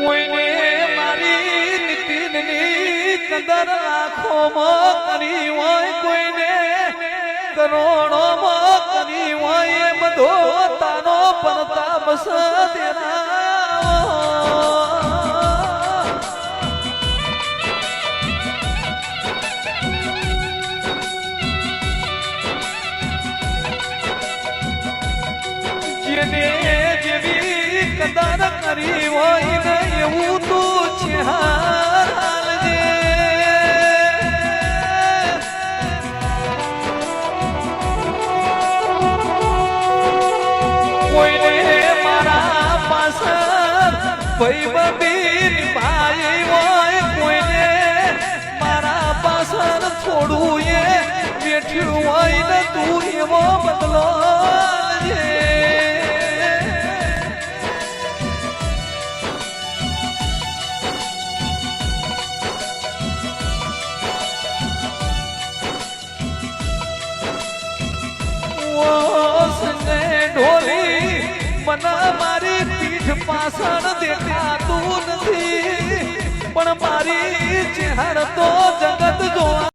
કોઈને મારી નીતિની કદર લાખોમાં કરી હોય, કોઈને કરોડોમાં કરી હોય, એ બધો તારો પરતાપ સદેરા જેને જેવી કદર કરી હોય ને એવું તું છે હાલજે. કોઈને મારા પાછળ ભાઈ ભાઈ હોય, કોઈને મારા પાછળ થોડું એ બેઠ્યું હોય ને તું એવો બદલો ઢોલી મને મારી પીઠ પાછળ દેખાતું નથી, પણ મારી ચહેર તો જગત જોવા